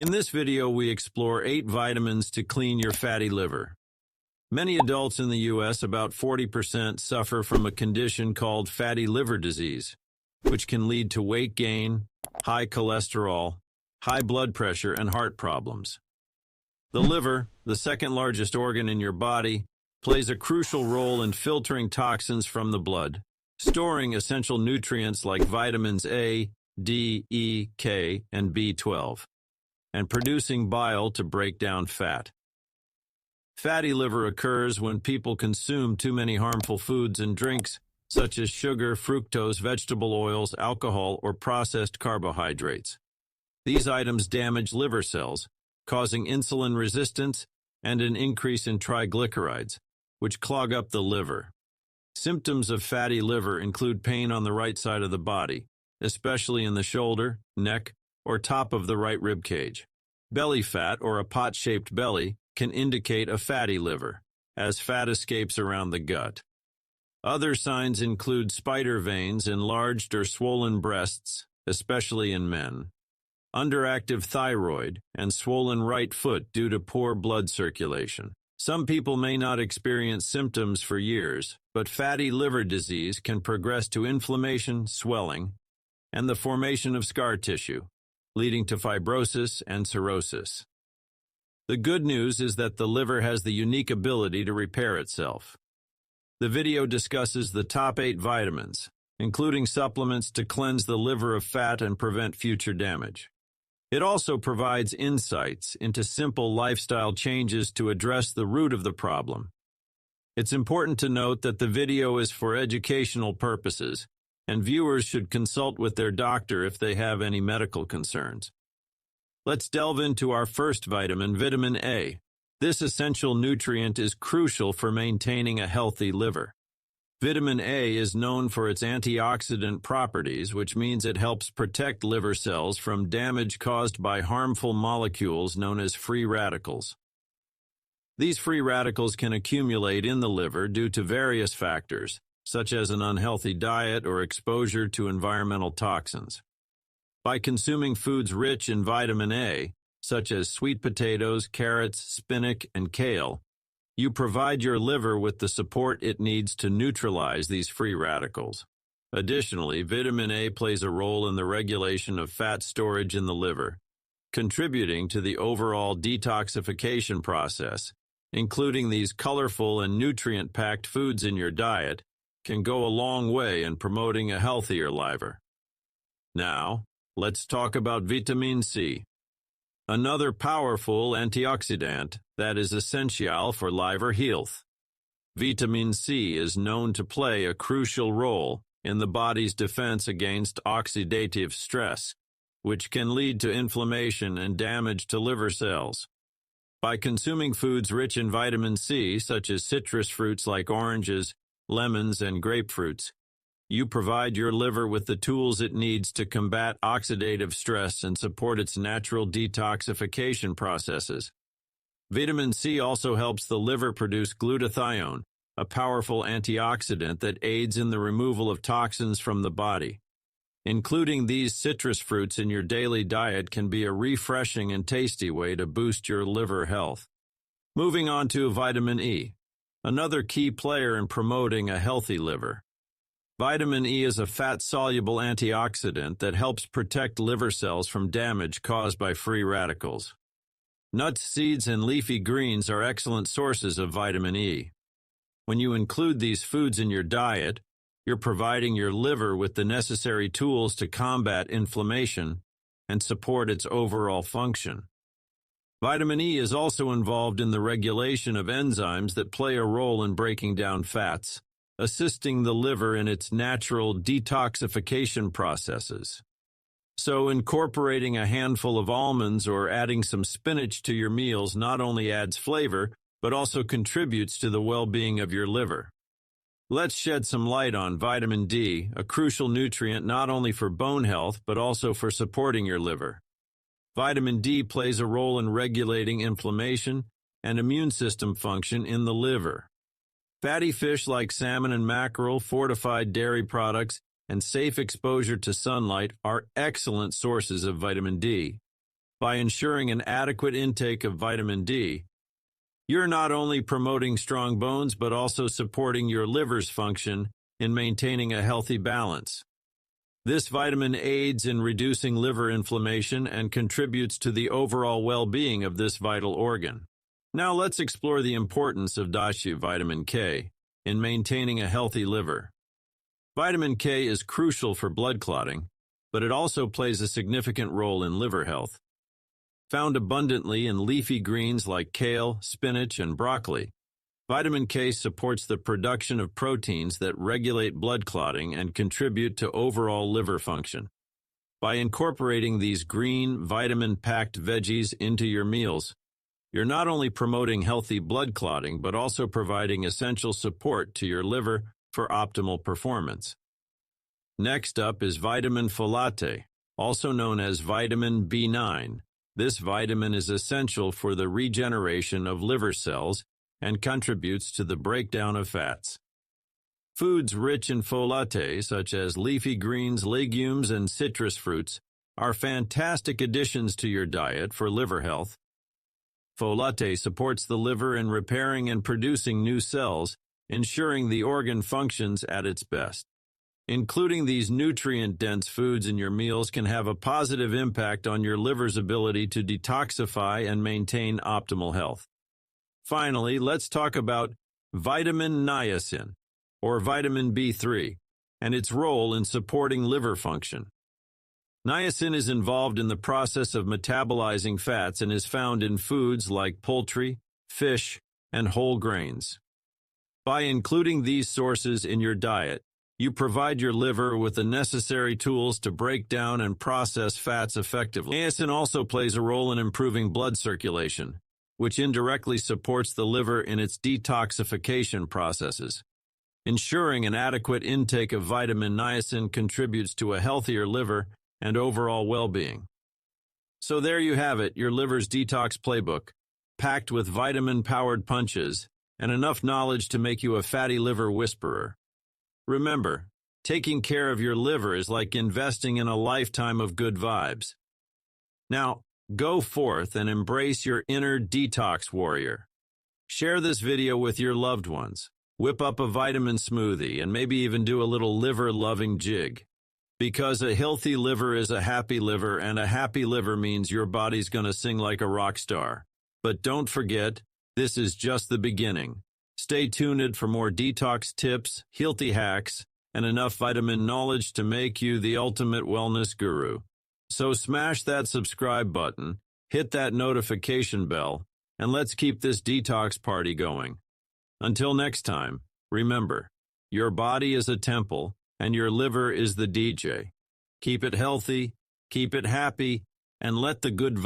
In this video, we explore 8 vitamins to clean your fatty liver. Many adults in the U.S., about 40%, suffer from a condition called fatty liver disease, which can lead to weight gain, high cholesterol, high blood pressure, and heart problems. The liver, the second largest organ in your body, plays a crucial role in filtering toxins from the blood, storing essential nutrients like vitamins A, D, E, K, and B12, and producing bile to break down fat. Fatty liver occurs when people consume too many harmful foods and drinks, such as sugar, fructose, vegetable oils, alcohol, or processed carbohydrates. These items damage liver cells, causing insulin resistance and an increase in triglycerides, which clog up the liver. Symptoms of fatty liver include pain on the right side of the body, especially in the shoulder, neck, or top of the right rib cage. Belly fat, or a pot-shaped belly, can indicate a fatty liver, as fat escapes around the gut. Other signs include spider veins, enlarged or swollen breasts, especially in men, underactive thyroid, and swollen right foot due to poor blood circulation. Some people may not experience symptoms for years, but fatty liver disease can progress to inflammation, swelling, and the formation of scar tissue, leading to fibrosis and cirrhosis. The good news is that the liver has the unique ability to repair itself. The video discusses the top 8 vitamins, including supplements to cleanse the liver of fat and prevent future damage. It also provides insights into simple lifestyle changes to address the root of the problem. It's important to note that the video is for educational purposes, and viewers should consult with their doctor if they have any medical concerns. Let's delve into our first vitamin, vitamin A. This essential nutrient is crucial for maintaining a healthy liver. Vitamin A is known for its antioxidant properties, which means it helps protect liver cells from damage caused by harmful molecules known as free radicals. These free radicals can accumulate in the liver due to various factors, such as an unhealthy diet or exposure to environmental toxins. By consuming foods rich in vitamin A, such as sweet potatoes, carrots, spinach, and kale, you provide your liver with the support it needs to neutralize these free radicals. Additionally, vitamin A plays a role in the regulation of fat storage in the liver, contributing to the overall detoxification process. Including these colorful and nutrient-packed foods in your diet can go a long way in promoting a healthier liver. Now, let's talk about vitamin C, another powerful antioxidant that is essential for liver health. Vitamin C is known to play a crucial role in the body's defense against oxidative stress, which can lead to inflammation and damage to liver cells. By consuming foods rich in vitamin C, such as citrus fruits like oranges, lemons, and grapefruits, you provide your liver with the tools it needs to combat oxidative stress and support its natural detoxification processes. Vitamin C also helps the liver produce glutathione, a powerful antioxidant that aids in the removal of toxins from the body. Including these citrus fruits in your daily diet can be a refreshing and tasty way to boost your liver health. Moving on to vitamin E, another key player in promoting a healthy liver. Vitamin E is a fat-soluble antioxidant that helps protect liver cells from damage caused by free radicals. Nuts, seeds, and leafy greens are excellent sources of vitamin E. When you include these foods in your diet, you're providing your liver with the necessary tools to combat inflammation and support its overall function. Vitamin E is also involved in the regulation of enzymes that play a role in breaking down fats, assisting the liver in its natural detoxification processes. So incorporating a handful of almonds or adding some spinach to your meals not only adds flavor, but also contributes to the well-being of your liver. Let's shed some light on vitamin D, a crucial nutrient not only for bone health but also for supporting your liver. Vitamin D plays a role in regulating inflammation and immune system function in the liver. Fatty fish like salmon and mackerel, fortified dairy products, and safe exposure to sunlight are excellent sources of vitamin D. By ensuring an adequate intake of vitamin D, you're not only promoting strong bones but also supporting your liver's function in maintaining a healthy balance. This vitamin aids in reducing liver inflammation and contributes to the overall well-being of this vital organ. Now let's explore the importance of vitamin K in maintaining a healthy liver. Vitamin K is crucial for blood clotting, but it also plays a significant role in liver health. Found abundantly in leafy greens like kale, spinach, and broccoli, vitamin K supports the production of proteins that regulate blood clotting and contribute to overall liver function. By incorporating these green, vitamin-packed veggies into your meals, you're not only promoting healthy blood clotting but also providing essential support to your liver for optimal performance. Next up is vitamin folate, also known as vitamin B9. This vitamin is essential for the regeneration of liver cells and contributes to the breakdown of fats. Foods rich in folate, such as leafy greens, legumes, and citrus fruits, are fantastic additions to your diet for liver health. Folate supports the liver in repairing and producing new cells, ensuring the organ functions at its best. Including these nutrient-dense foods in your meals can have a positive impact on your liver's ability to detoxify and maintain optimal health. Finally, let's talk about vitamin niacin, or vitamin B3, and its role in supporting liver function. Niacin is involved in the process of metabolizing fats and is found in foods like poultry, fish, and whole grains. By including these sources in your diet, you provide your liver with the necessary tools to break down and process fats effectively. Niacin also plays a role in improving blood circulation, which indirectly supports the liver in its detoxification processes. Ensuring an adequate intake of vitamin niacin contributes to a healthier liver and overall well-being. So there you have it, your liver's detox playbook, packed with vitamin-powered punches and enough knowledge to make you a fatty liver whisperer. Remember, taking care of your liver is like investing in a lifetime of good vibes. Now, go forth and embrace your inner detox warrior. Share this video with your loved ones. Whip up a vitamin smoothie and maybe even do a little liver-loving jig. Because a healthy liver is a happy liver, and a happy liver means your body's gonna sing like a rock star. But don't forget, this is just the beginning. Stay tuned for more detox tips, healthy hacks, and enough vitamin knowledge to make you the ultimate wellness guru. So smash that subscribe button, hit that notification bell, and let's keep this detox party going. Until next time, remember, your body is a temple, and your liver is the DJ. Keep it healthy, keep it happy, and let the good vibes